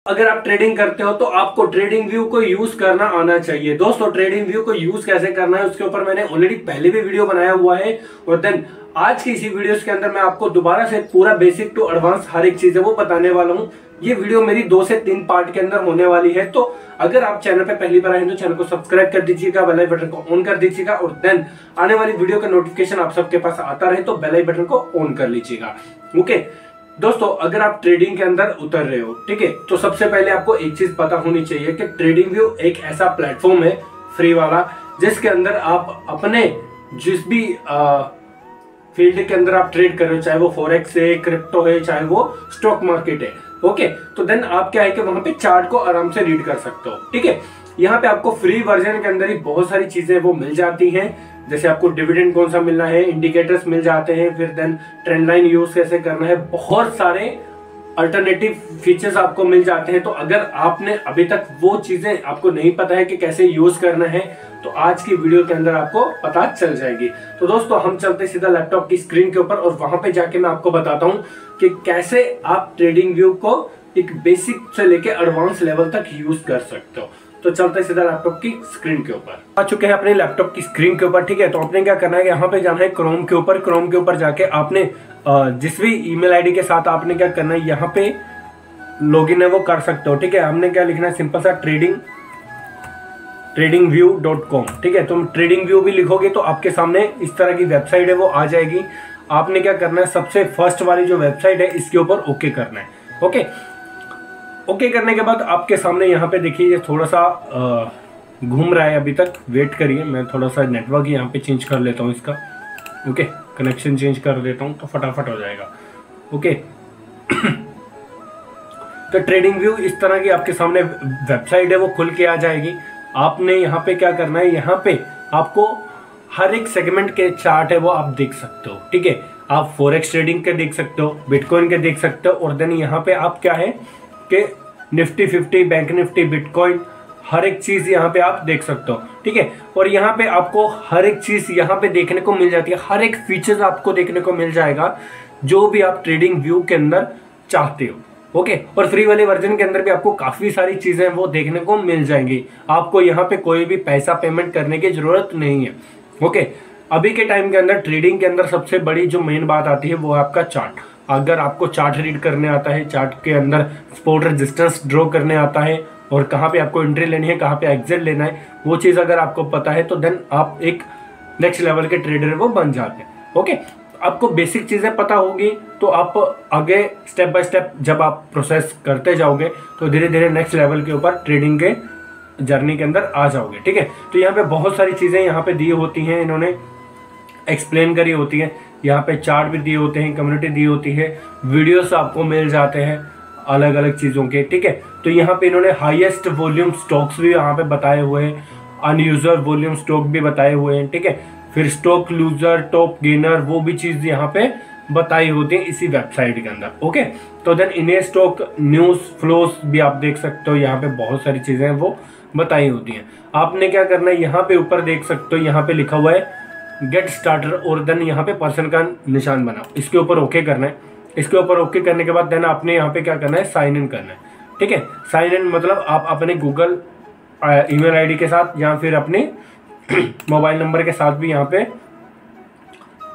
अगर आप ट्रेडिंग करते हो तो आपको ट्रेडिंग व्यू को यूज करना आना चाहिए। दोस्तों ट्रेडिंग व्यू को यूज कैसे करना है उसके ऊपर मैंने ऑलरेडी पहले भी वीडियो बनाया हुआ है, और देन आज की इसी वीडियोस के अंदर मैं आपको दोबारा से पूरा बेसिक टू एडवांस हर एक चीज है वो बताने वाला हूँ। ये वीडियो मेरी 2 से 3 पार्ट के अंदर होने वाली है। तो अगर आप चैनल पे पहली बार आए तो चैनल को सब्सक्राइब कर दीजिएगा, बेल आइकन बटन को ऑन कर दीजिएगा, और देन आने वाली वीडियो का नोटिफिकेशन आप सबके पास आता रहे तो बेल आइकन बटन को ऑन कर लीजिएगा। ओके दोस्तों, अगर आप ट्रेडिंग के अंदर उतर रहे हो, ठीक है, तो सबसे पहले आपको एक चीज पता होनी चाहिए कि ट्रेडिंग व्यू एक ऐसा प्लेटफॉर्म है फ्री वाला जिसके अंदर आप अपने जिस भी फील्ड के अंदर आप ट्रेड कर रहे हो, चाहे वो फॉरेक्स है, क्रिप्टो है, चाहे वो स्टॉक मार्केट है, ओके, तो देन आप क्या है कि वहां पे चार्ट को आराम से रीड कर सकते हो। ठीक है, यहाँ पे आपको फ्री वर्जन के अंदर ही बहुत सारी चीजें वो मिल जाती हैं, जैसे आपको डिविडेंड कौन सा मिलना है, इंडिकेटर्स मिल जाते हैं, फिर देन ट्रेंड लाइन यूज कैसे करना है, बहुत सारे अल्टरनेटिव फीचर्स आपको मिल जाते हैं। तो अगर आपने अभी तक वो चीजें आपको नहीं पता है कि कैसे यूज करना है, तो आज की वीडियो के अंदर आपको पता चल जाएगी। तो दोस्तों हम चलते सीधा लैपटॉप की स्क्रीन के ऊपर और वहां पे जाके मैं आपको बताता हूं कि कैसे आप ट्रेडिंग व्यू को एक बेसिक से लेके एडवांस लेवल तक यूज कर सकते हो। तो चलते सीधा लैपटॉप की स्क्रीन के ऊपर आ चुके हैं अपने लैपटॉप की स्क्रीन के ऊपर। ठीक है, तो आपने क्या करना है, यहाँ पे जाना है क्रोम के ऊपर। क्रोम के ऊपर जाके आपने जिस भी ईमेल आईडी के साथ आपने क्या करना है, यहाँ पे लॉगिन है वो कर सकते हो। ठीक है, हमने क्या लिखना है, सिंपल सा tradingview.com। ठीक है, तुम ट्रेडिंग व्यू भी लिखोगे तो आपके सामने इस तरह की वेबसाइट है वो आ जाएगी। आपने क्या करना है, सबसे फर्स्ट वाली जो वेबसाइट है इसके ऊपर ओके करना है। ओके, ओके करने के बाद आपके सामने यहाँ पे देखिए ये थोड़ा सा घूम रहा है अभी तक, वेट करिए, मैं थोड़ा सा नेटवर्क यहाँ पे चेंज कर लेता हूँ इसका। ओके, कनेक्शन चेंज कर देता हूँ तो फटाफट हो जाएगा। ओके तो ट्रेडिंग व्यू इस तरह की आपके सामने वेबसाइट है वो खुल के आ जाएगी। आपने यहाँ पे क्या करना है, यहाँ पे आपको हर एक सेगमेंट के चार्ट है वो आप देख सकते हो। ठीक है, आप फॉरेक्स ट्रेडिंग के देख सकते हो, बिटकॉइन के देख सकते हो, और देन यहाँ पे आप क्या है कि निफ्टी 50, बैंक निफ्टी, बिटकॉइन, हर एक चीज यहाँ पे आप देख सकते हो। ठीक है, और यहाँ पे आपको हर एक चीज यहाँ पे देखने को मिल जाती है, हर एक फीचर्स आपको देखने को मिल जाएगा जो भी आप ट्रेडिंग व्यू के अंदर चाहते हो। ओके, और फ्री वाले वर्जन के अंदर भी आपको काफी सारी चीजें वो देखने को मिल जाएंगी। आपको यहाँ पे कोई भी पैसा पेमेंट करने की जरूरत नहीं है। ओके, अभी के टाइम के अंदर ट्रेडिंग के अंदर सबसे बड़ी जो मेन बात आती है वो है आपका चार्ट। अगर आपको चार्ट रीड करने आता है, चार्ट के अंदर स्पॉट रेजिस्टेंस ड्रॉ करने आता है, और कहाँ पे आपको एंट्री लेनी है, कहाँ पे एग्जिट लेना है, वो चीज़ अगर आपको पता है तो देन आप एक नेक्स्ट लेवल के ट्रेडर वो बन जाते हैं। ओके, आपको बेसिक चीज़ें पता होगी तो आप आगे स्टेप बाय स्टेप जब आप प्रोसेस करते जाओगे तो धीरे धीरे नेक्स्ट लेवल के ऊपर ट्रेडिंग के जर्नी के अंदर आ जाओगे। ठीक है, तो यहाँ पे बहुत सारी चीज़ें यहाँ पे दी होती हैं, इन्होंने एक्सप्लेन करी होती है। यहाँ पे चार्ट भी दिए होते हैं, कम्युनिटी दी होती है, वीडियोस आपको मिल जाते हैं अलग अलग चीज़ों के। ठीक है, तो यहाँ पे इन्होंने हाईएस्ट वॉल्यूम स्टॉक्स भी यहाँ पे बताए हुए हैं, अनयूजर वॉल्यूम स्टॉक भी बताए हुए हैं। ठीक है, फिर स्टॉक लूजर, टॉप गेनर, वो भी चीज़ यहाँ पे बताई होती है इसी वेबसाइट के अंदर। ओके, तो देन इन्हें स्टॉक न्यूज़ फ्लोस भी आप देख सकते हो, यहाँ पे बहुत सारी चीज़ें वो बताई होती हैं। आपने क्या करना है, यहाँ पे ऊपर देख सकते हो, यहाँ पे लिखा हुआ है गेट स्टार्टर, और देन यहाँ पे पर्सन का निशान बनाओ, इसके ऊपर ओके करना है। इसके ऊपर ओके करने के बाद देन आपने यहाँ पे क्या करना है, साइन इन करना है। ठीक है, साइन इन मतलब आप अपने गूगल ईमेल आईडी के साथ या फिर अपने मोबाइल नंबर के साथ भी यहाँ पे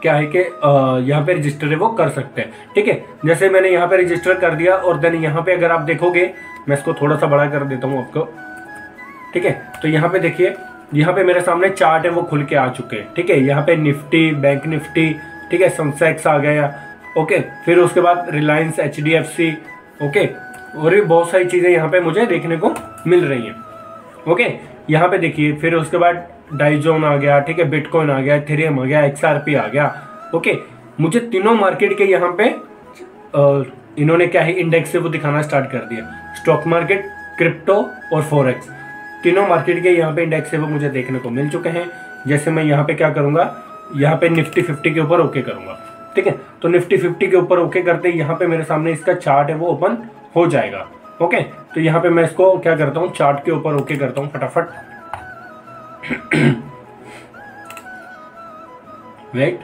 क्या है कि यहाँ पे रजिस्टर है वो कर सकते हैं। ठीक है, जैसे मैंने यहाँ पे रजिस्टर कर दिया, और देन यहाँ पे अगर आप देखोगे, मैं इसको थोड़ा सा बड़ा कर देता हूँ आपको। ठीक है, तो यहाँ पे देखिए, यहाँ पे मेरे सामने चार्ट है वो खुल के आ चुके हैं। ठीक है, यहाँ पे निफ्टी, बैंक निफ्टी, ठीक है, सेंसेक्स आ गया। ओके, फिर उसके बाद रिलायंस, HDFC, ओके, और भी बहुत सारी चीज़ें यहाँ पे मुझे देखने को मिल रही हैं। ओके, यहाँ पे देखिए, फिर उसके बाद डाइजोन आ गया, ठीक है, बिटकॉइन आ गया, इथेरियम आ गया, XRP आ गया। ओके, मुझे तीनों मार्केट के यहाँ पे इन्होंने क्या है, इंडेक्स से वो दिखाना स्टार्ट कर दिया। स्टॉक मार्केट, क्रिप्टो और फॉरेक्स, तीनों मार्केट के यहाँ पे इंडेक्स है वो मुझे देखने को मिल चुके हैं। जैसे मैं यहाँ पे क्या करूँगा, यहाँ पे निफ्टी 50 के ऊपर ओके करूँगा। ठीक है, तो निफ्टी 50 के ऊपर ओके करते ही यहाँ पे मेरे सामने इसका चार्ट है वो ओपन हो जाएगा। ओके, तो यहाँ पे मैं इसको क्या करता हूँ, चार्ट के ऊपर ओके करता हूँ फटाफट। वेट,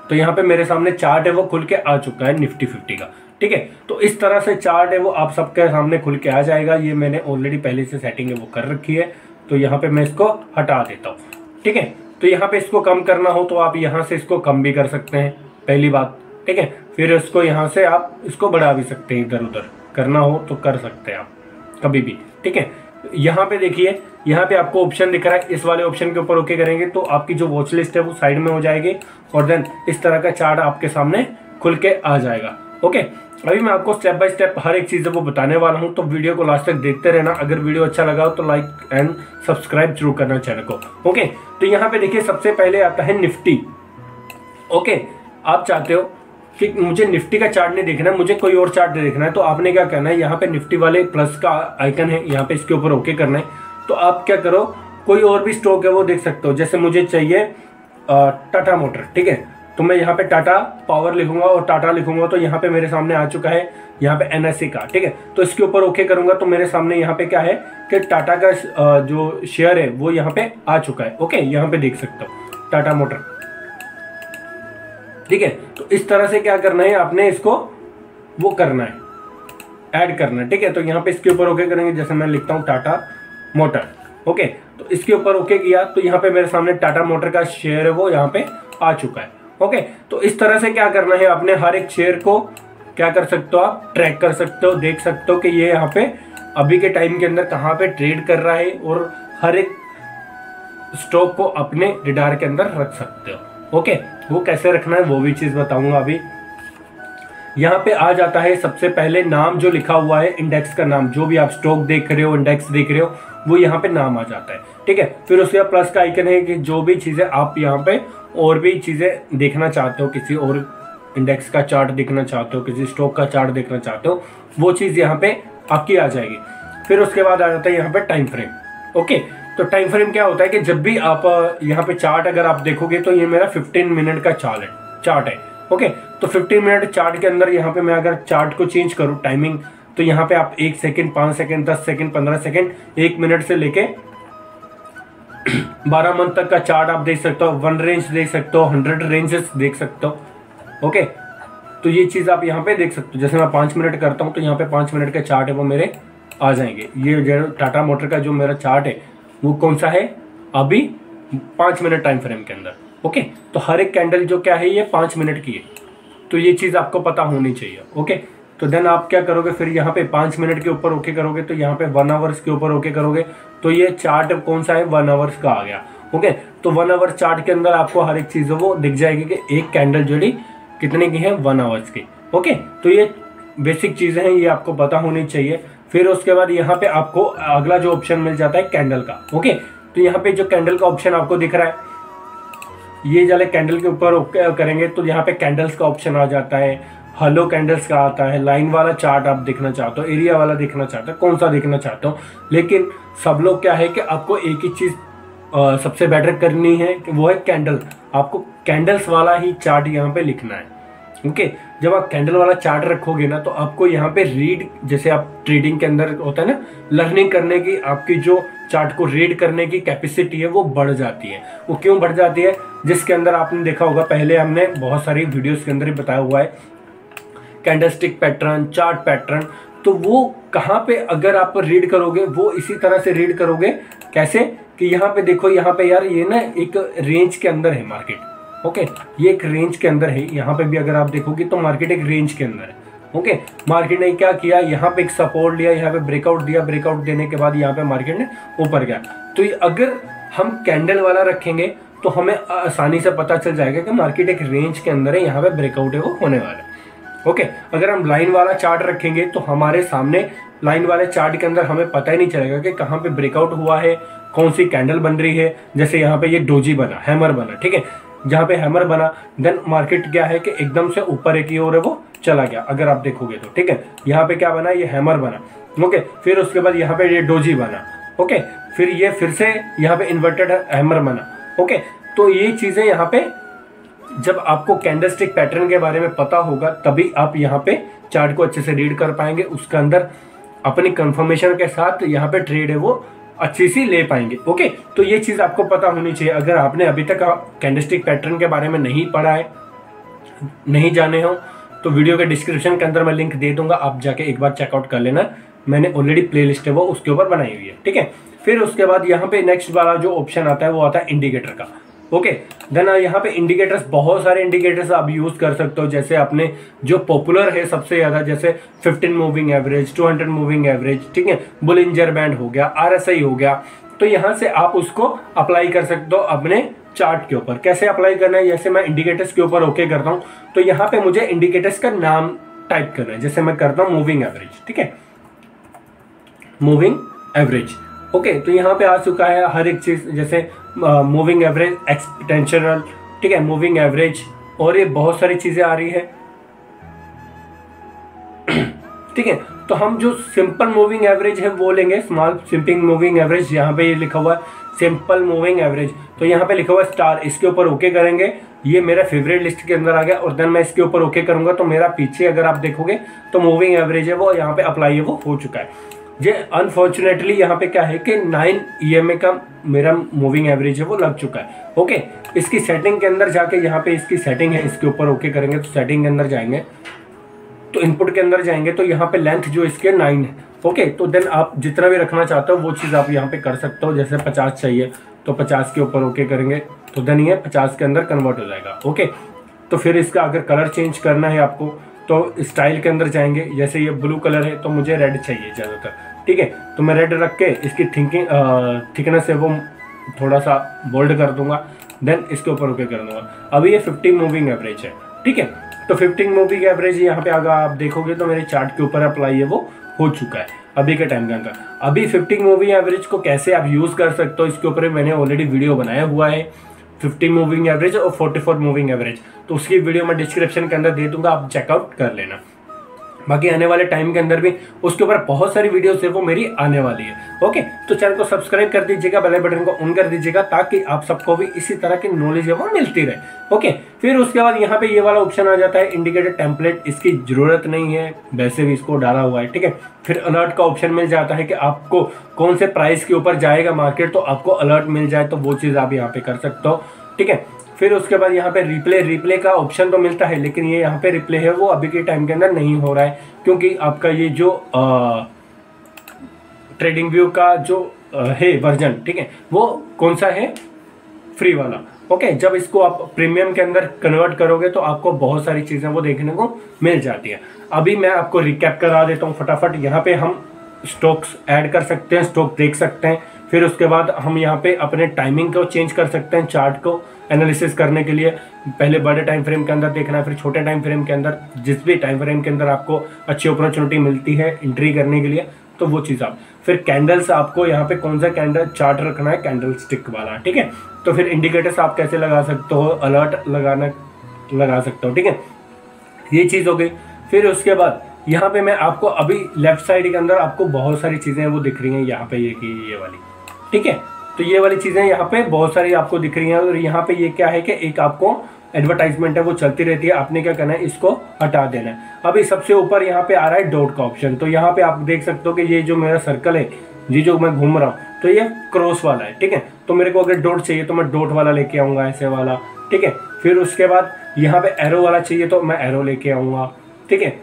तो यहाँ पे मेरे सामने चार्ट है वो खुल के आ चुका है निफ्टी 50 का। ठीक है। तो इस तरह से चार्ट है वो आप सबके सामने खुल के आ जाएगा। ये मैंने ऑलरेडी पहले से सेटिंग है वो कर रखी है, तो यहाँ पे मैं इसको हटा देता हूँ, ठीक है। तो यहाँ पे इसको कम करना हो तो आप यहाँ से इसको कम भी कर सकते हैं, पहली बात, ठीक है। फिर इसको यहाँ से आप इसको बढ़ा भी सकते हैं, इधर उधर करना हो तो कर सकते हैं आप कभी भी, ठीक है। यहाँ पे देखिए, यहाँ पे आपको ऑप्शन दिख रहा है, इस वाले ऑप्शन के ऊपर ओके करेंगे तो आपकी जो वॉच लिस्ट है वो साइड में हो जाएगी और देन इस तरह का चार्ट आपके सामने खुल के आ जाएगा। ओके, अभी मैं आपको स्टेप बाय स्टेप हर एक चीज़ वो बताने वाला हूँ, तो वीडियो को लास्ट तक देखते रहना। अगर वीडियो अच्छा लगा हो तो लाइक एंड सब्सक्राइब जरूर करना चैनल को। ओके, तो यहाँ पे देखिए सबसे पहले आता है निफ्टी। ओके, आप चाहते हो कि मुझे निफ्टी का चार्ट नहीं देखना है, मुझे कोई और चार्ट नहीं देखना है, तो आपने क्या करना है, यहाँ पे निफ्टी वाले प्लस का आइकन है, यहाँ पे इसके ऊपर ओके करना है। तो आप क्या करो, कोई और भी स्टॉक है वो देख सकते हो, जैसे मुझे चाहिए टाटा मोटर, ठीक है। तो मैं यहाँ पे टाटा पावर लिखूंगा और टाटा लिखूंगा, तो यहाँ पे मेरे सामने आ चुका है यहाँ पे एनएससी का, ठीक है। तो इसके ऊपर ओके करूंगा तो मेरे सामने यहाँ पे क्या है कि टाटा का जो शेयर है वो यहाँ पे आ चुका है। ओके, यहाँ पे देख सकते हो टाटा मोटर, ठीक है। तो इस तरह से क्या करना है, आपने इसको वो करना है, ऐड करना है, ठीक है। तो यहाँ पे इसके ऊपर ओके करेंगे, जैसे मैं लिखता हूँ टाटा मोटर। ओके, तो इसके ऊपर ओके किया तो यहाँ पे मेरे सामने टाटा मोटर का शेयर है वो यहाँ पे आ चुका है। ओके, तो इस तरह से क्या करना है, आपने हर एक शेयर को क्या कर सकते हो, आप ट्रैक कर सकते हो, देख सकते हो कि ये यहाँ पे अभी के टाइम के अंदर कहाँ पे ट्रेड कर रहा है, और हर एक स्टॉक को अपने रडार के अंदर रख सकते हो। ओके, वो कैसे रखना है वो भी चीज बताऊंगा अभी। यहाँ पे आ जाता है सबसे पहले नाम जो लिखा हुआ है, इंडेक्स का नाम, जो भी आप स्टॉक देख रहे हो, इंडेक्स देख रहे हो, वो यहाँ पे नाम आ जाता है, ठीक है। फिर उसके बाद प्लस का आइकन है कि जो भी चीजें आप यहाँ पे और भी चीजें देखना चाहते हो, किसी और इंडेक्स का चार्ट देखना चाहते हो, किसी स्टॉक का चार्ट देखना चाहते हो, वो चीज यहाँ पे आपकी आ जाएगी। फिर उसके बाद आ जाता है यहाँ पे टाइम फ्रेम। ओके, तो टाइम फ्रेम क्या होता है कि जब भी आप यहाँ पे चार्ट अगर आप देखोगे तो ये मेरा 15 मिनट का चार्ट है। ओके, तो 15 मिनट चार्ट के अंदर यहाँ पे मैं अगर चार्ट को चेंज करूँ टाइमिंग, तो यहाँ पे आप 1 second, 5 second, 10 second, 15 second, 1 minute से लेके 12 मंथ तक का चार्ट आप देख सकते हो, 1 रेंज देख सकते हो, 100 रेंजेस देख सकते हो। ओके, तो ये चीज आप यहाँ पे देख सकते हो। जैसे मैं 5 मिनट करता हूँ तो यहाँ पे 5 मिनट के चार्ट है वो मेरे आ जाएंगे। ये जो टाटा मोटर का जो मेरा चार्ट है वो कौन सा है, अभी 5 मिनट टाइम फ्रेम के अंदर। ओके, तो हर एक कैंडल जो क्या है ये 5 मिनट की है, तो ये चीज आपको पता होनी चाहिए। ओके, तो देन आप क्या करोगे, फिर यहाँ पे 5 मिनट के ऊपर ओके करोगे, तो यहाँ पे 1 आवर्स के ऊपर ओके करोगे, तो ये चार्ट कौन सा है, 1 आवर्स का आ गया। ओके, तो 1 आवर चार्ट के अंदर आपको हर एक चीज वो दिख जाएगी कि एक कैंडल जोड़ी कितने की है, 1 आवर्स की। ओके, तो ये बेसिक चीजें हैं, ये आपको पता होनी चाहिए। फिर उसके बाद यहाँ पे आपको अगला जो ऑप्शन मिल जाता है कैंडल का। ओके, तो यहाँ पे जो कैंडल का ऑप्शन आपको दिख रहा है, ये वाले कैंडल के ऊपर ओके करेंगे तो यहाँ पे कैंडल्स का ऑप्शन आ जाता है, हेलो कैंडल्स का आता है, लाइन वाला चार्ट आप देखना चाहते हो, एरिया वाला देखना चाहते हो, कौन सा देखना चाहते हो। लेकिन सब लोग क्या है कि आपको एक ही चीज सबसे बेटर करनी है कि वो है कैंडल, आपको कैंडल्स वाला ही चार्ट यहाँ पे लिखना है। ओके, जब आप कैंडल वाला चार्ट रखोगे ना तो आपको यहाँ पे रीड, जैसे आप ट्रेडिंग के अंदर होता है ना, लर्निंग करने की आपकी जो चार्ट को रीड करने की कैपेसिटी है वो बढ़ जाती है। वो क्यों बढ़ जाती है, जिसके अंदर आपने देखा होगा, पहले हमने बहुत सारी वीडियोस के अंदर ही बताया हुआ है, कैंडलस्टिक पैटर्न, चार्ट पैटर्न, तो वो कहाँ पे अगर आप रीड करोगे वो इसी तरह से रीड करोगे। कैसे कि यहाँ पे देखो, यहाँ पे यार ये ना एक रेंज के अंदर है मार्केट। ओके, ये एक रेंज के अंदर है, यहाँ पे भी अगर आप देखोगे तो मार्केट एक रेंज के अंदर है। ओके, मार्केट ने क्या किया, यहाँ पे एक सपोर्ट लिया, यहाँ पे ब्रेकआउट दिया, ब्रेकआउट देने के बाद यहाँ पे मार्केट ने ऊपर गया। तो अगर हम कैंडल वाला रखेंगे तो हमें आसानी से पता चल जाएगा कि मार्केट एक रेंज के अंदर है, यहाँ पे ब्रेकआउट है वो होने वाला है। ओके, अगर हम लाइन वाला चार्ट रखेंगे तो हमारे सामने लाइन वाले चार्ट के अंदर हमें पता ही नहीं चलेगा कि कहाँ पे ब्रेकआउट हुआ है, कौन सी कैंडल बन रही है। जैसे यहाँ पे ये डोजी बना, हैमर बना, ठीक है, जहाँ पे हैमर बना देन मार्केट क्या है कि एकदम से ऊपर एक ही ओर है वो चला गया, अगर आप देखोगे तो, ठीक है। यहाँ पे क्या बना, ये हैमर बना। ओके, फिर उसके बाद यहाँ पे ये डोजी बना। ओके, फिर ये फिर से यहाँ पे इन्वर्टेड हैमर बना। ओके, तो ये चीजें यहाँ पे जब आपको कैंडलस्टिक पैटर्न के बारे में पता होगा तभी आप यहाँ पे चार्ट को अच्छे से रीड कर पाएंगे, उसके अंदर अपनी कंफर्मेशन के साथ यहाँ पे ट्रेड है वो अच्छी सी ले पाएंगे। ओके, तो ये चीज आपको पता होनी चाहिए। अगर आपने अभी तक कैंडलस्टिक पैटर्न के बारे में नहीं पढ़ा है, नहीं जाने हो, तो वीडियो के डिस्क्रिप्शन के अंदर मैं लिंक दे दूंगा, आप जाके एक बार चेकआउट कर लेना। मैंने ऑलरेडी प्लेलिस्ट है वो उसके ऊपर बनाई हुई है, ठीक है। फिर उसके बाद यहाँ पे नेक्स्ट वाला जो ऑप्शन आता है वो आता है इंडिकेटर का। ओके, देन यहाँ पे इंडिकेटर्स, बहुत सारे इंडिकेटर्स आप यूज कर सकते हो। जैसे आपने जो पॉपुलर है सबसे ज्यादा, जैसे 15 मूविंग एवरेज, 200 मूविंग एवरेज, ठीक है, बुलिंजर बैंड हो गया, RSI हो गया। तो यहाँ से आप उसको अप्लाई कर सकते हो अपने चार्ट के ऊपर। कैसे अप्लाई करना है, जैसे मैं इंडिकेटर्स के ऊपर ओके करता हूँ तो यहाँ पे मुझे इंडिकेटर्स का नाम टाइप करना है। जैसे मैं करता हूँ मूविंग एवरेज, ठीक है, मूविंग एवरेज। ओके, तो यहाँ पे आ चुका है हर एक चीज, जैसे मूविंग एवरेज, एक्सटेंशनल, ठीक है, मूविंग एवरेज, और ये बहुत सारी चीजें आ रही है, ठीक है। तो हम जो सिंपल मूविंग एवरेज है वो लेंगे, स्मॉल सिंपल मूविंग एवरेज। यहाँ पे ये लिखा हुआ है सिंपल मूविंग एवरेज, तो यहाँ पे लिखा हुआ है स्टार, इसके ऊपर ओके करेंगे। ये मेरा फेवरेट लिस्ट के अंदर आ गया, और देन मैं इसके ऊपर ओके करूंगा तो मेरा पीछे अगर आप देखोगे तो मूविंग एवरेज है वो यहाँ पे अप्लाई है वो हो चुका है। ये अनफॉर्चुनेटली यहाँ पे क्या है कि 9 EMA का मेरा मूविंग एवरेज है वो लग चुका है। ओके, इसकी सेटिंग के अंदर जाके, यहाँ पे इसकी सेटिंग है, इसके ऊपर ओके करेंगे तो सेटिंग के अंदर जाएंगे, तो इनपुट के अंदर जाएंगे तो यहाँ पे लेंथ जो इसके 9 है। ओके, तो देन आप जितना भी रखना चाहते हो वो चीज़ आप यहाँ पे कर सकते हो। जैसे 50 चाहिए तो 50 के ऊपर ओके करेंगे तो देन ये 50 के अंदर कन्वर्ट हो जाएगा। ओके, तो फिर इसका अगर कलर चेंज करना है आपको तो स्टाइल के अंदर जाएंगे। जैसे ये ब्लू कलर है तो मुझे रेड चाहिए ज़्यादातर, ठीक है, तो मैं रेड रख के इसकी थिकनेस है वो थोड़ा सा बोल्ड कर दूंगा, देन इसके ऊपर ओके कर दूंगा। अभी ये 50 मूविंग एवरेज है, ठीक है, तो 50 मूविंग एवरेज यहाँ पे अगर आप देखोगे तो मेरे चार्ट के ऊपर अप्लाई है वो हो चुका है अभी के टाइम के अंदर। अभी 50 मूविंग एवरेज को कैसे आप यूज कर सकते हो इसके ऊपर मैंने ऑलरेडी वीडियो बनाया हुआ है, 50 मूविंग एवरेज और 44 मूविंग एवरेज, तो उसकी वीडियो मैं डिस्क्रिप्शन के अंदर दे दूंगा, आप चेकआउट कर लेना। बाकी आने वाले टाइम के अंदर भी उसके ऊपर बहुत सारी वीडियोस है वो मेरी आने वाली है। ओके, तो चैनल को सब्सक्राइब कर दीजिएगा, बेल बटन को ऑन कर दीजिएगा ताकि आप सबको भी इसी तरह की नॉलेज है वो मिलती रहे। ओके, फिर उसके बाद यहाँ पे ये वाला ऑप्शन आ जाता है इंडिकेटर टेम्पलेट, इसकी जरूरत नहीं है, वैसे भी इसको डाला हुआ है, ठीक है। फिर अलर्ट का ऑप्शन मिल जाता है कि आपको कौन से प्राइस के ऊपर जाएगा मार्केट तो आपको अलर्ट मिल जाए, तो वो चीज़ आप यहाँ पे कर सकते हो, ठीक है। फिर उसके बाद यहाँ पे रिप्ले का ऑप्शन तो मिलता है, लेकिन ये यहाँ पे रिप्ले है वो अभी के टाइम के अंदर नहीं हो रहा है, क्योंकि आपका ये जो ट्रेडिंग व्यू का जो है वर्जन, ठीक है, वो कौन सा है, फ्री वाला। ओके, जब इसको आप प्रीमियम के अंदर कन्वर्ट करोगे तो आपको बहुत सारी चीज़ें वो देखने को मिल जाती है। अभी मैं आपको रिकैप करा देता हूँ फटाफट। यहाँ पे हम स्टॉक्स ऐड कर सकते हैं, स्टॉक देख सकते हैं। फिर उसके बाद हम यहाँ पे अपने टाइमिंग को चेंज कर सकते हैं, चार्ट को एनालिसिस करने के लिए। पहले बड़े टाइम फ्रेम के अंदर देखना है, फिर छोटे टाइम फ्रेम के अंदर, जिस भी टाइम फ्रेम के अंदर आपको अच्छी अपॉर्चुनिटी मिलती है एंट्री करने के लिए, तो वो चीज़ आप। फिर कैंडल्स, आपको यहाँ पे कौन सा कैंडल चार्ट रखना है, कैंडल स्टिक वाला, ठीक है। तो फिर इंडिकेटर्स आप कैसे लगा सकते हो, अलर्ट लगा सकते हो, ठीक है, ये चीज़ हो गई। फिर उसके बाद यहाँ पे मैं आपको अभी लेफ्ट साइड के अंदर आपको बहुत सारी चीज़ें वो दिख रही हैं, यहाँ पे ये वाली, ठीक है। तो ये वाली चीज़ें यहाँ पे बहुत सारी आपको दिख रही हैं, और यहाँ पे ये क्या है कि एक आपको एडवर्टाइजमेंट है वो चलती रहती है, आपने क्या करना है, इसको हटा देना है। अभी सबसे ऊपर यहाँ पे आ रहा है डॉट का ऑप्शन, तो यहाँ पे आप देख सकते हो कि ये जो मेरा सर्कल है, ये जो मैं घूम रहा हूँ, तो ये क्रॉस वाला है, ठीक है। तो मेरे को अगर डॉट चाहिए तो मैं डॉट वाला लेके आऊँगा, ऐसे वाला, ठीक है। फिर उसके बाद यहाँ पे एरो वाला चाहिए तो मैं एरो लेके आऊँगा, ठीक है।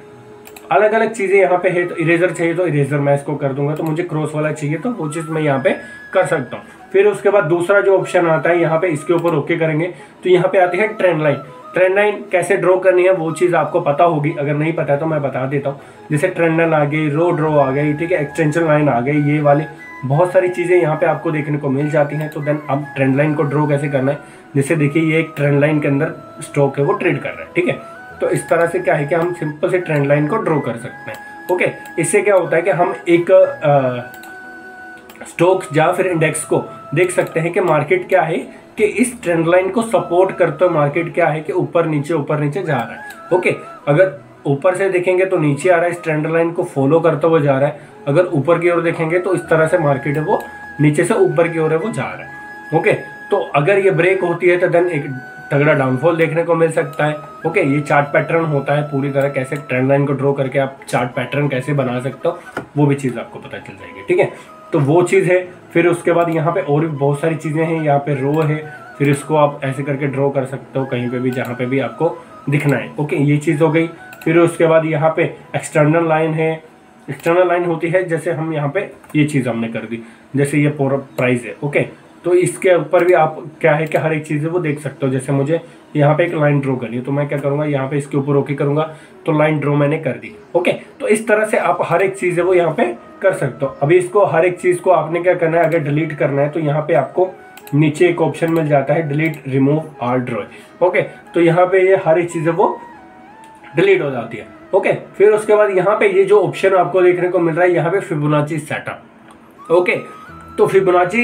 अलग अलग चीज़ें यहाँ पे है, तो इरेजर चाहिए तो इरेजर मैं इसको कर दूंगा, तो मुझे क्रॉस वाला चाहिए तो वो चीज़ मैं यहाँ पे कर सकता हूँ। फिर उसके बाद दूसरा जो ऑप्शन आता है यहाँ पे, इसके ऊपर ओके करेंगे तो यहाँ पे आती है ट्रेंड लाइन। ट्रेंड लाइन कैसे ड्रॉ करनी है वो चीज़ आपको पता होगी, अगर नहीं पता है तो मैं बता देता हूँ। जैसे ट्रेंड लाइन आ गई, रो ड्रॉ आ गई, ठीक है, एक्सटेंशन लाइन आ गई, ये वाली बहुत सारी चीज़ें यहाँ पे आपको देखने को मिल जाती हैं। तो देन अब ट्रेंड लाइन को ड्रॉ कैसे करना है, जैसे देखिए ये एक ट्रेंड लाइन के अंदर स्टॉक है वो ट्रेड कर रहा है, ठीक है। तो इस तरह से क्या है कि हम सिंपल से ट्रेंड लाइन को ड्रॉ कर सकते हैं। ओके, इससे क्या होता है कि हम एक स्टॉक्स या फिर इंडेक्स को देख सकते हैं कि मार्केट क्या है कि इस ट्रेंड लाइन को सपोर्ट करते हुए मार्केट क्या है कि ऊपर नीचे जा रहा है। ओके, अगर ऊपर से देखेंगे तो नीचे आ रहा है, इस ट्रेंड लाइन को फॉलो करते हुए जा रहा है। अगर ऊपर की ओर देखेंगे तो इस तरह से मार्केट है वो नीचे से ऊपर की ओर है वो जा रहा है। ओके, तो अगर ये ब्रेक होती है तो देन एक तगड़ा डाउनफॉल देखने को मिल सकता है। ओके, ये चार्ट पैटर्न होता है पूरी तरह, कैसे ट्रेंड लाइन को ड्रॉ करके आप चार्ट पैटर्न कैसे बना सकते हो वो भी चीज़ आपको पता चल जाएगी, ठीक है। तो वो चीज़ है। फिर उसके बाद यहाँ पे और भी बहुत सारी चीज़ें हैं, यहाँ पे रो है, फिर इसको आप ऐसे करके ड्रॉ कर सकते हो कहीं पे भी जहाँ पे भी आपको दिखना है। ओके, ये चीज़ हो गई। फिर उसके बाद यहाँ पे एक्सटर्नल लाइन है। एक्सटर्नल लाइन होती है जैसे हम यहाँ पे ये चीज़ हमने कर दी, जैसे ये पूरा प्राइस है। ओके, तो इसके ऊपर भी आप क्या है कि हर एक चीज़ है वो देख सकते हो। जैसे मुझे यहाँ पे एक लाइन ड्रॉ करनी है तो मैं क्या करूँगा, यहाँ पे इसके ऊपर ओके करूँगा तो लाइन ड्रॉ मैंने कर दी। ओके, तो इस तरह से आप हर एक चीज़ है वो यहाँ पे कर सकते हो। अभी इसको हर एक चीज़ को आपने क्या करना है, अगर डिलीट करना है तो यहाँ पे आपको नीचे एक ऑप्शन मिल जाता है delete remove all draw. Okay, तो यहाँ पे ये हर एक चीज़ है वो डिलीट हो जाती है। ओके, फिर उसके बाद यहाँ पे ये जो ऑप्शन आपको देखने को मिल रहा है यहाँ पे फिबोनाची सेटअप। ओके, तो फिबोनाची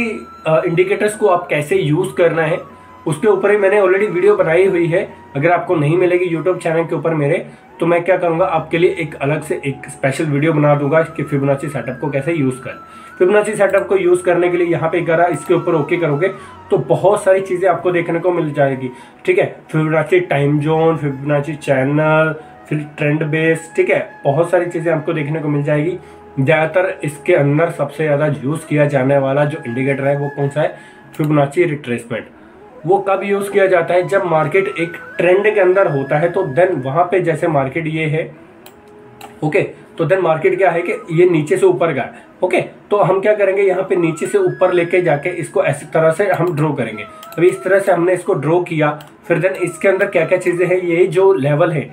इंडिकेटर्स को आप कैसे यूज़ करना है उसके ऊपर ही मैंने ऑलरेडी वीडियो बनाई हुई है। अगर आपको नहीं मिलेगी यूट्यूब चैनल के ऊपर मेरे, तो मैं क्या करूँगा, आपके लिए एक अलग से एक स्पेशल वीडियो बना दूंगा कि फिबोनाची सेटअप को कैसे यूज़ करें। फिबोनाची सेटअप को यूज़ करने के लिए यहाँ पे अगर इसके ऊपर ओके करोगे तो बहुत सारी चीज़ें आपको देखने को मिल जाएगी। ठीक है, Fibonacci time zone, Fibonacci channel, फिर ट्रेंड बेस, ठीक है, बहुत सारी चीज़ें आपको देखने को मिल जाएगी। ज़्यादातर इसके अंदर सबसे ज़्यादा यूज़ किया जाने वाला जो इंडिकेटर है वो कौन सा है, फिबोनाची रिट्रेसमेंट। वो कब यूज़ किया जाता है, जब मार्केट एक ट्रेंड के अंदर होता है तो देन वहाँ पे जैसे मार्केट ये है, ओके, तो देन मार्केट क्या है कि ये नीचे से ऊपर गया। ओके, तो हम क्या करेंगे, यहाँ पे नीचे से ऊपर लेके जाके इसको ऐसी तरह से हम ड्रॉ करेंगे। अभी इस तरह से हमने इसको ड्रॉ किया, फिर देन इसके अंदर क्या क्या चीज़ें हैं, ये जो लेवल है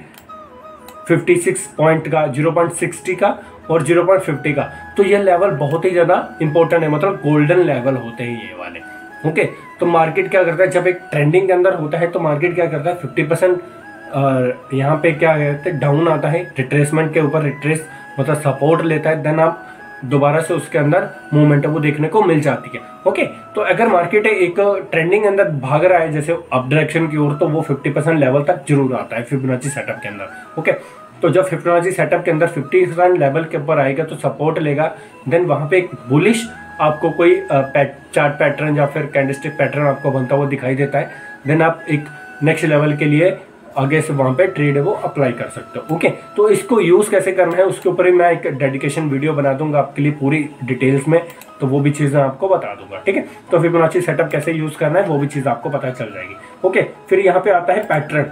56 पॉइंट का, 0.60 का और 0.50 का, तो ये लेवल बहुत ही ज़्यादा इंपॉर्टेंट है, मतलब गोल्डन लेवल होते हैं ये वाले। ओके, तो मार्केट क्या करता है, जब एक ट्रेंडिंग के अंदर होता है तो मार्केट क्या करता है 50% यहाँ पे क्या कहते हैं डाउन आता है, रिट्रेसमेंट के ऊपर रिट्रेस मतलब सपोर्ट लेता है, देन आप दोबारा से उसके अंदर मूवमेंट वो देखने को मिल जाती है। ओके, तो अगर मार्केट एक ट्रेंडिंग के अंदर भाग रहा है जैसे अप डायरेक्शन की ओर, तो वो 50% लेवल तक जरूर आता है फिबोनाची सेटअप के अंदर। ओके, तो जब फिबोनाची सेटअप के अंदर 50% लेवल के ऊपर आएगा तो सपोर्ट लेगा, देन वहाँ पे एक बुलिश आपको कोई चार्ट पैटर्न या फिर कैंडलस्टिक पैटर्न आपको बनता हुआ दिखाई देता है, देन आप एक नेक्स्ट लेवल के लिए आगे से वहाँ पे ट्रेड है वो अप्लाई कर सकते हो। ओके, तो इसको यूज़ कैसे करना है उसके ऊपर ही मैं एक डेडिकेशन वीडियो बना दूंगा आपके लिए पूरी डिटेल्स में, तो वो भी चीज़ें आपको बता दूंगा। ठीक है, तो फिबोनाची सेटअप कैसे यूज़ करना है वो भी चीज़ आपको पता चल जाएगी। ओके, फिर यहाँ पे आता है पैटर्न।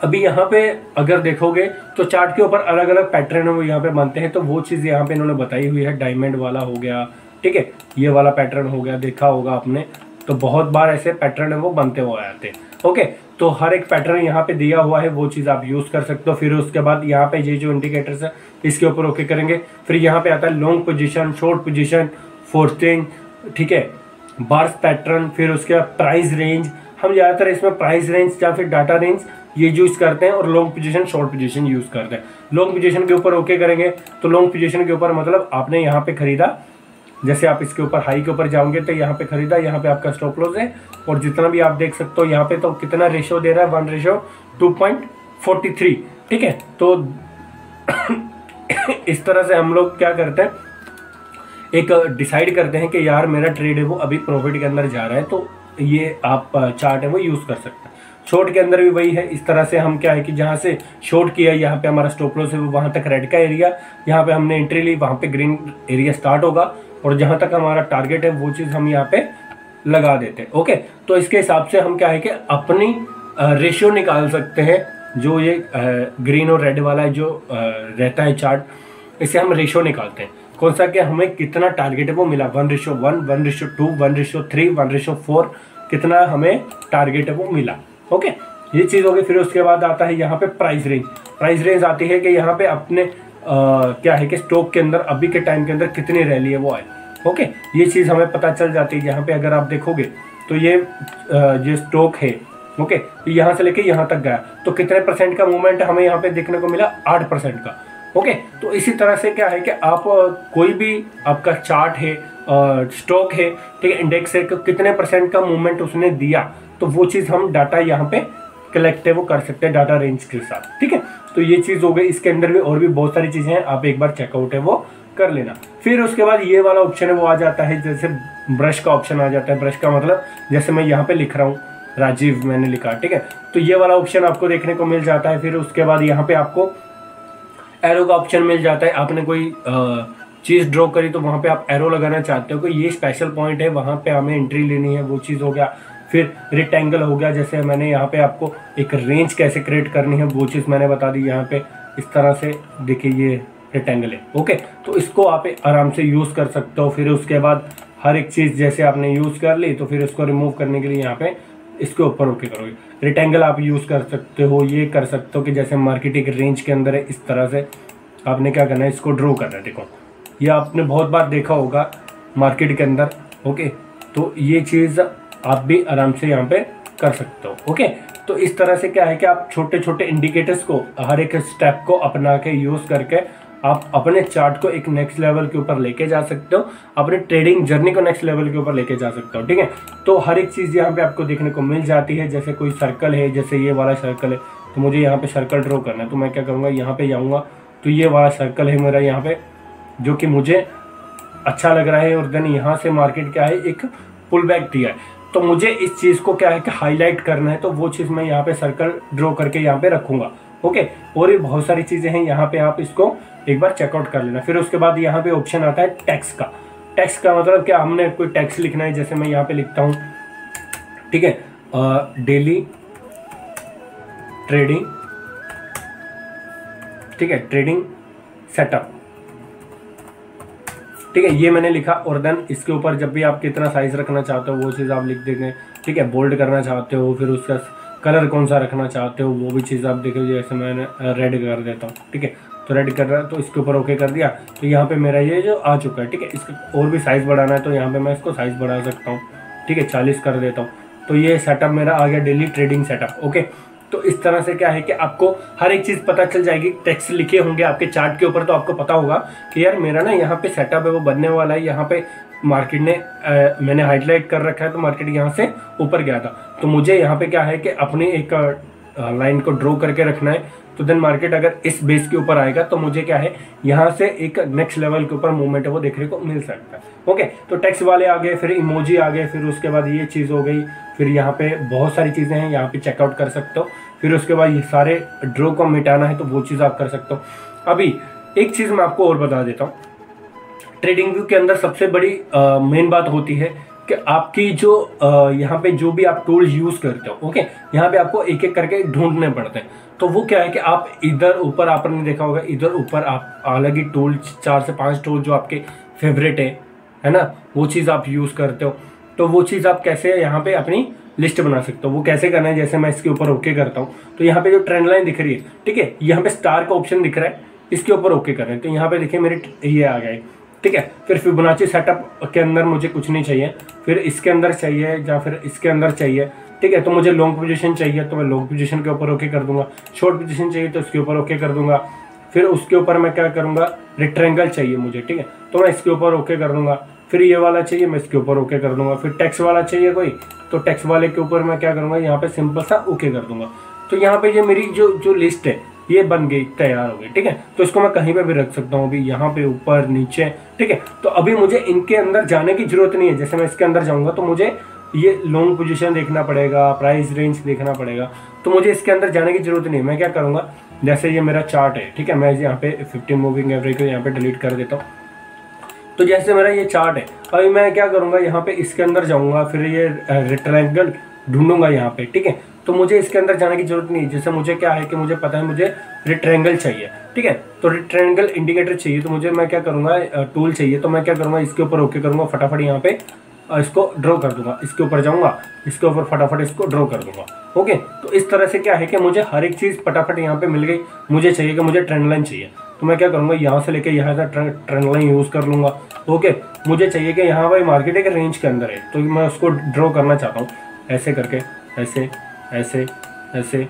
अभी यहाँ पे अगर देखोगे तो चार्ट के ऊपर अलग अलग पैटर्न है वो यहाँ पे बनते हैं, तो वो चीज़ यहाँ पे इन्होंने बताई हुई है। डायमंड वाला हो गया, ठीक है, ये वाला पैटर्न हो गया, देखा होगा आपने, तो बहुत बार ऐसे पैटर्न है वो बनते हुए आते हैं। ओके, तो हर एक पैटर्न यहाँ पे दिया हुआ है, वो चीज़ आप यूज़ कर सकते हो। फिर उसके बाद यहाँ पे ये जो इंडिकेटर्स है इसके ऊपर ओके करेंगे। फिर यहाँ पे आता है लॉन्ग पोजीशन, शॉर्ट पोजीशन, फोर्थिंग, ठीक है, बार्स पैटर्न, फिर उसके बाद प्राइस रेंज। हम ज़्यादातर इसमें प्राइस रेंज या फिर डाटा रेंज ये यूज़ करते हैं, और long position, short position use करते हैं। लॉन्ग पोजीशन के ऊपर ओके करेंगे तो लॉन्ग पोजीशन के ऊपर मतलब आपने यहाँ पे खरीदा, जैसे आप इसके ऊपर हाई के ऊपर जाओगे तो यहाँ पे खरीदा, यहाँ पे आपका स्टॉप लॉस है, और जितना भी आप देख सकते हो यहाँ पे तो कितना रेशो दे रहा है, 1:2.43। ठीक है, तो इस तरह से हम लोग क्या करते हैं, एक डिसाइड करते हैं कि यार मेरा ट्रेड है वो अभी प्रॉफिट के अंदर जा रहा है, तो ये आप चार्ट है वो यूज़ कर सकते हैं। शॉर्ट के अंदर भी वही है, इस तरह से हम क्या है कि जहाँ से शॉर्ट किया यहाँ पे हमारा स्टॉप लॉस है वहाँ तक रेड का एरिया, यहाँ पे हमने एंट्री ली वहाँ पे ग्रीन एरिया स्टार्ट होगा, और जहाँ तक हमारा टारगेट है वो चीज़ हम यहाँ पे लगा देते हैं। ओके, तो इसके हिसाब से हम क्या है कि अपनी रेशियो निकाल सकते हैं। जो ये ग्रीन और रेड वाला है जो रहता है चार्ट, इसे हम रेशियो निकालते हैं कौन सा, कि हमें कितना टारगेट है वो मिला, 1:1, 1:2, 1:3, 1:4, कितना हमें टारगेट है वो मिला। ओके, ये चीज़ होगी। फिर उसके बाद आता है यहाँ पे प्राइस रेंज। प्राइस रेंज आती है कि यहाँ पे अपने क्या है कि स्टॉक के अंदर अभी के टाइम के अंदर कितनी रैली है वो आए। ओके, ये चीज़ हमें पता चल जाती है। यहाँ पे अगर आप देखोगे तो ये स्टॉक है, ओके, यहाँ से लेके यहाँ तक गया, तो कितने % का मूवमेंट हमें यहाँ पे देखने को मिला, 8% का। ओके, तो इसी तरह से क्या है कि आप कोई भी आपका चार्ट है, स्टॉक है, ठीक है, इंडेक्स है, कितने % का मूवमेंट उसने दिया, तो वो चीज़ हम डाटा यहाँ पे कलेक्ट है वो कर सकते हैं डाटा रेंज के साथ। ठीक है, तो ये चीज़ हो गई। इसके अंदर भी और भी बहुत सारी चीज़ें हैं, आप एक बार चेकआउट है वो कर लेना। फिर उसके बाद ये वाला ऑप्शन है वो आ जाता है, जैसे ब्रश का ऑप्शन आ जाता है। ब्रश का मतलब जैसे मैं यहाँ पे लिख रहा हूँ राजीव मैंने लिखा, ठीक है, तो ये वाला ऑप्शन आपको देखने को मिल जाता है। फिर उसके बाद यहाँ पे आपको एरो का ऑप्शन मिल जाता है। आपने कोई चीज़ ड्रॉ करी तो वहाँ पे आप एरो लगाना चाहते हो कि ये स्पेशल पॉइंट है, वहाँ पे हमें एंट्री लेनी है, वो चीज़ हो गया। फिर रेक्टेंगल हो गया, जैसे मैंने यहाँ पे आपको एक रेंज कैसे क्रिएट करनी है वो चीज़ मैंने बता दी। यहाँ पे इस तरह से देखिए ये रेक्टेंगल है, ओके। तो इसको आप आराम से यूज़ कर सकते हो। फिर उसके बाद हर एक चीज़ जैसे आपने यूज़ कर ली तो फिर इसको रिमूव करने के लिए यहाँ पे इसके ऊपर ओके करोगे। रेक्टेंगल आप यूज़ कर सकते हो, ये कर सकते हो कि जैसे मार्केट एक रेंज के अंदर है, इस तरह से आपने क्या करना है, इसको ड्रॉ करना है। देखो ये आपने बहुत बार देखा होगा मार्केट के अंदर, ओके। तो ये चीज़ आप भी आराम से यहाँ पे कर सकते हो, ओके। तो इस तरह से क्या है कि आप छोटे छोटे इंडिकेटर्स को हर एक स्टेप को अपना के यूज़ करके आप अपने चार्ट को एक नेक्स्ट लेवल के ऊपर लेके जा सकते हो, अपने ट्रेडिंग जर्नी को नेक्स्ट लेवल के ऊपर लेके जा सकते हो, ठीक है। तो हर एक चीज़ यहाँ पे आपको देखने को मिल जाती है। जैसे कोई सर्कल है, जैसे ये वाला सर्कल है, तो मुझे यहाँ पे सर्कल ड्रॉ करना है, तो मैं क्या करूँगा, यहाँ पे जाऊँगा तो ये वाला सर्कल है मेरा यहाँ पे, जो कि मुझे अच्छा लग रहा है। और देन यहाँ से मार्केट क्या है, एक पुल बैक दिया है, तो मुझे इस चीज़ को क्या है कि हाईलाइट करना है, तो वो चीज़ मैं यहाँ पे सर्कल ड्रॉ करके यहाँ पे रखूँगा, ओके। और ये बहुत सारी चीज़ें हैं यहाँ पे, आप इसको एक बार चेकआउट कर लेना। फिर उसके बाद यहाँ पे ऑप्शन आता है टैक्स का। टैक्स का मतलब क्या, हमने कोई टैक्स लिखना है, जैसे मैं यहाँ पे लिखता हूँ, ठीक है, डेली ट्रेडिंग, ठीक है, ट्रेडिंग सेटअप, ठीक है, ये मैंने लिखा। और देन इसके ऊपर जब भी आप कितना साइज रखना चाहते हो वो चीज़ आप लिख देंगे, ठीक है। बोल्ड करना चाहते हो, फिर उसका कलर कौन सा रखना चाहते हो वो भी चीज़ आप देखिए। जैसे मैंने रेड कर देता हूँ, ठीक है, तो रेड कर रहा है, तो इसके ऊपर ओके कर दिया, तो यहाँ पे मेरा ये जो आ चुका है, ठीक है। इसका और भी साइज़ बढ़ाना है तो यहाँ पे मैं इसको साइज़ बढ़ा सकता हूँ, ठीक है, 40 कर देता हूँ। तो ये सेटअप मेरा आ गया, डेली ट्रेडिंग सेटअप, ओके। तो इस तरह से क्या है कि आपको हर एक चीज़ पता चल जाएगी। टेक्स्ट लिखे होंगे आपके चार्ट के ऊपर, तो आपको पता होगा कि यार मेरा ना यहाँ पे सेटअप है वो बनने वाला है, यहाँ पे मार्केट ने मैंने हाईलाइट कर रखा है, तो मार्केट यहाँ से ऊपर गया था, तो मुझे यहाँ पे क्या है कि अपनी एक लाइन को ड्रॉ करके रखना है। तो देन मार्केट अगर इस बेस के ऊपर आएगा तो मुझे क्या है, यहाँ से एक नेक्स्ट लेवल के ऊपर मूवमेंट है वो देखने को मिल सकता है, ओके। तो टेक्स्ट वाले आ गए, फिर इमोजी आ गए, फिर उसके बाद ये चीज़ हो गई, फिर यहाँ पे बहुत सारी चीज़ें हैं, यहाँ पे चेकआउट कर सकते हो। फिर उसके बाद ये सारे ड्रॉ को मिटाना है तो वो चीज़ आप कर सकते हो। अभी एक चीज़ मैं आपको और बता देता हूँ, ट्रेडिंग व्यू के अंदर सबसे बड़ी मेन बात होती है कि आपकी जो यहाँ पे जो भी आप टूल यूज़ करते हो, ओके, यहाँ पे आपको एक एक करके ढूंढने पड़ते हैं। तो वो क्या है कि आप इधर ऊपर, आपने देखा होगा इधर ऊपर आप अलग ही टूल 4 से 5 टूल जो आपके फेवरेट है ना, वो चीज़ आप यूज़ करते हो। तो वो चीज़ आप कैसे यहाँ पे अपनी लिस्ट बना सकते हो, वो कैसे करना है। जैसे मैं इसके ऊपर ओके करता हूँ तो यहाँ पे जो ट्रेंड लाइन दिख रही है, ठीक है, यहाँ पे स्टार का ऑप्शन दिख रहा है, इसके ऊपर ओके कर रहे हैं, तो यहाँ पे देखिए मेरे ये आ गए, ठीक है। फिर फिबोनाची सेटअप के अंदर मुझे कुछ नहीं चाहिए, फिर इसके अंदर चाहिए या फिर इसके अंदर चाहिए, ठीक है। तो मुझे लॉन्ग पोजीशन चाहिए तो मैं लॉन्ग पोजीशन के ऊपर ओके कर दूंगा, शॉर्ट पोजीशन चाहिए तो इसके ऊपर ओके कर दूंगा। फिर उसके ऊपर मैं क्या करूंगा, रेक्टेंगल चाहिए मुझे, ठीक है, तो मैं इसके ऊपर ओके कर दूंगा। फिर ये वाला चाहिए, मैं इसके ऊपर ओके कर दूंगा। फिर टेक्स्ट वाला चाहिए कोई, तो टेक्स्ट वाले के ऊपर मैं क्या करूंगा, यहाँ पे सिंपल सा ओके कर दूंगा। तो यहाँ पे ये मेरी जो लिस्ट है ये बन गई, तैयार हो गई, ठीक है। तो इसको मैं कहीं पे भी रख सकता हूँ, अभी यहाँ पे ऊपर नीचे, ठीक है। तो अभी मुझे इनके अंदर जाने की जरूरत नहीं है। जैसे मैं इसके अंदर जाऊँगा तो मुझे ये लॉन्ग पोजीशन देखना पड़ेगा, प्राइस रेंज देखना पड़ेगा, तो मुझे इसके अंदर जाने की जरूरत नहीं है। मैं क्या करूँगा, जैसे ये मेरा चार्ट है, ठीक है, मैं यहाँ पे 50 मूविंग एवरेज को यहाँ पे डिलीट कर देता हूँ। तो जैसे मेरा ये चार्ट है, अभी मैं क्या करूँगा, यहाँ पे इसके अंदर जाऊँगा, फिर ये रेक्टेंगल ढूंढूंगा यहाँ पे, ठीक है। तो मुझे इसके अंदर जाने की जरूरत नहीं है। जैसे मुझे क्या है कि मुझे पता है मुझे रेक्टेंगल चाहिए, ठीक है, तो रेक्टेंगल इंडिकेटर चाहिए, तो मुझे मैं क्या करूँगा, टूल चाहिए, तो मैं क्या करूँगा, इसके ऊपर ओके करूँगा, फटाफट यहाँ पे इसको ड्रॉ कर दूंगा, इसके ऊपर जाऊँगा, इसके ऊपर फटाफट इसको ड्रॉ कर दूंगा, ओके। तो इस तरह से क्या है कि मुझे हर एक चीज़ फटाफट यहाँ पे मिल गई। मुझे चाहिए कि मुझे ट्रेंड लाइन चाहिए, तो मैं क्या करूँगा, यहाँ से लेके यहाँ तक ट्रेंड लाइन यूज़ कर लूँगा, ओके। मुझे चाहिए कि यहाँ भाई मार्केट एक रेंज के अंदर है, तो मैं उसको ड्रॉ करना चाहता हूँ, ऐसे करके, ऐसे ऐसे ऐसे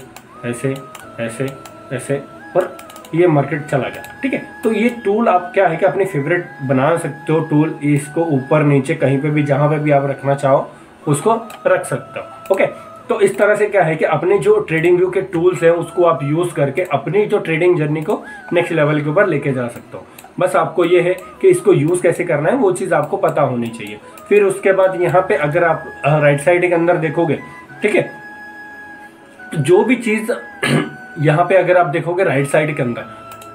ऐसे ऐसे ऐसे, और ये मार्केट चला गया, ठीक है। तो ये टूल आप क्या है कि अपने फेवरेट बना सकते हो टूल, इसको ऊपर नीचे कहीं पे भी जहाँ पे भी आप रखना चाहो उसको रख सकते हो, ओके। तो इस तरह से क्या है कि अपने जो ट्रेडिंग व्यू के टूल्स हैं उसको आप यूज़ करके अपनी जो ट्रेडिंग जर्नी को नेक्स्ट लेवल के ऊपर लेके जा सकते हो। बस आपको ये है कि इसको यूज़ कैसे करना है वो चीज़ आपको पता होनी चाहिए। फिर उसके बाद यहाँ पे अगर आप राइट साइड के अंदर देखोगे, ठीक है, तो जो भी चीज़ यहाँ पे अगर आप देखोगे राइट साइड के अंदर,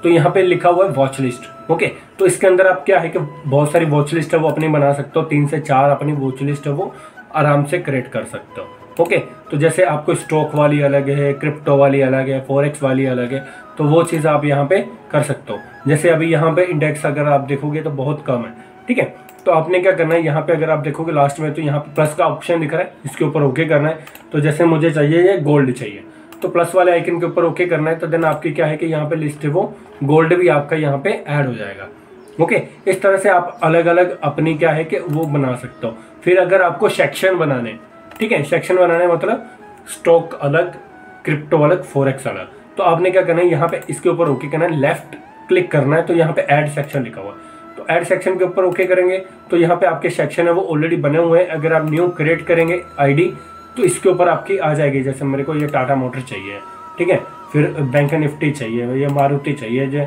तो यहाँ पे लिखा हुआ है वॉच लिस्ट, ओके। तो इसके अंदर आप क्या है कि बहुत सारी वॉच लिस्ट है वो अपनी बना सकते हो, 3 से 4 अपनी वॉच लिस्ट है वो आराम से क्रिएट कर सकते हो। ओके, तो जैसे आपको स्टॉक वाली अलग है, क्रिप्टो वाली अलग है, फॉरेक्स वाली अलग है, तो वो चीज़ आप यहाँ पे कर सकते हो। जैसे अभी यहाँ पे इंडेक्स अगर आप देखोगे तो बहुत कम है, ठीक है। तो आपने क्या करना है, यहाँ पे अगर आप देखोगे लास्ट में तो यहाँ पे प्लस का ऑप्शन दिख रहा है, इसके ऊपर ओके करना है। तो जैसे मुझे चाहिए ये गोल्ड चाहिए, तो प्लस वाले आइकन के ऊपर ओके करना है। तो देन आपकी क्या है कि यहाँ पे लिस्ट है वो गोल्ड भी आपका यहाँ पे ऐड हो जाएगा। ओके, इस तरह से आप अलग अलग अपनी क्या है कि वो बना सकते हो। फिर अगर आपको सेक्शन बनाने, ठीक है, सेक्शन बनाने मतलब स्टॉक अलग, क्रिप्टो अलग, फॉरेक्स अलग, तो आपने क्या करना है, यहाँ पे इसके ऊपर ओके करना है, लेफ्ट क्लिक करना है, तो यहाँ पे ऐड सेक्शन लिखा हुआ है, तो ऐड सेक्शन के ऊपर ओके करेंगे तो यहाँ पे आपके सेक्शन है वो ऑलरेडी बने हुए हैं। अगर आप न्यू क्रिएट करेंगे आईडी तो इसके ऊपर आपकी आ जाएगी। जैसे मेरे को ये टाटा मोटर चाहिए, ठीक है, फिर बैंक निफ्टी चाहिए, ये मारुति चाहिए, जो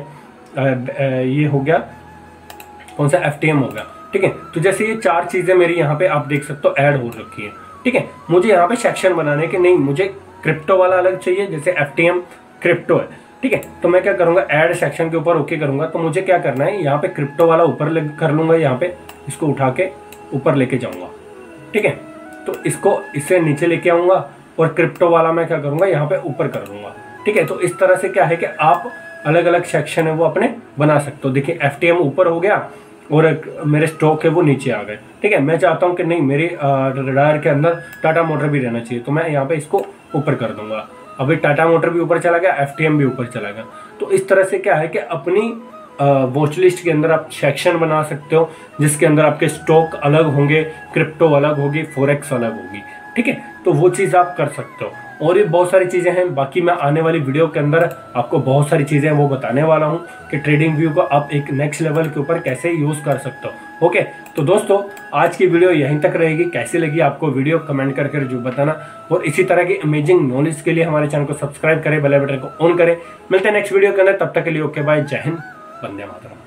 ये हो गया कौन सा FTM हो गया, ठीक है। तो जैसे ये 4 चीज़ें मेरी यहाँ पे आप देख सकते हो ऐड हो रखी है, ठीक है। मुझे यहाँ पे सेक्शन बनाने के नहीं, मुझे क्रिप्टो वाला अलग चाहिए, जैसे FTM क्रिप्टो है, ठीक है। तो मैं क्या करूँगा, ऐड सेक्शन के ऊपर ओके करूँगा। तो मुझे क्या करना है, यहाँ पे क्रिप्टो वाला ऊपर कर लूँगा, यहाँ पे इसको उठा के ऊपर लेके जाऊँगा, ठीक है। तो इसको इससे नीचे लेके आऊँगा और क्रिप्टो वाला मैं क्या करूँगा, यहाँ पे ऊपर कर लूँगा, ठीक है। तो इस तरह से क्या है कि आप अलग अलग सेक्शन है वो अपने बना सकते हो। देखिए FTM ऊपर हो गया और मेरे स्टॉक है वो नीचे आ गए, ठीक है। मैं चाहता हूँ कि नहीं, मेरी रडार के अंदर टाटा मोटर भी रहना चाहिए, तो मैं यहाँ पे इसको ऊपर कर दूंगा। अभी टाटा मोटर भी ऊपर चला गया, FTM भी ऊपर चला गया। तो इस तरह से क्या है कि अपनी वॉच लिस्ट के अंदर आप सेक्शन बना सकते हो, जिसके अंदर आपके स्टॉक अलग होंगे, क्रिप्टो अलग होगी, फॉरेक्स अलग होगी, ठीक है। तो वो चीज़ आप कर सकते हो। और भी बहुत सारी चीज़ें हैं, बाकी मैं आने वाली वीडियो के अंदर आपको बहुत सारी चीज़ें वो बताने वाला हूँ कि ट्रेडिंग व्यू को आप एक नेक्स्ट लेवल के ऊपर कैसे यूज़ कर सकते हो। ओके, तो दोस्तों आज की वीडियो यहीं तक रहेगी। कैसी लगी आपको वीडियो कमेंट करके जो बताना, और इसी तरह की अमेजिंग नॉलेज के लिए हमारे चैनल को सब्सक्राइब करें, बेल बटन को ऑन करें। मिलते हैं नेक्स्ट वीडियो के अंदर, तब तक के लिए ओके बाय, जय हिंद, वंदे मातरम।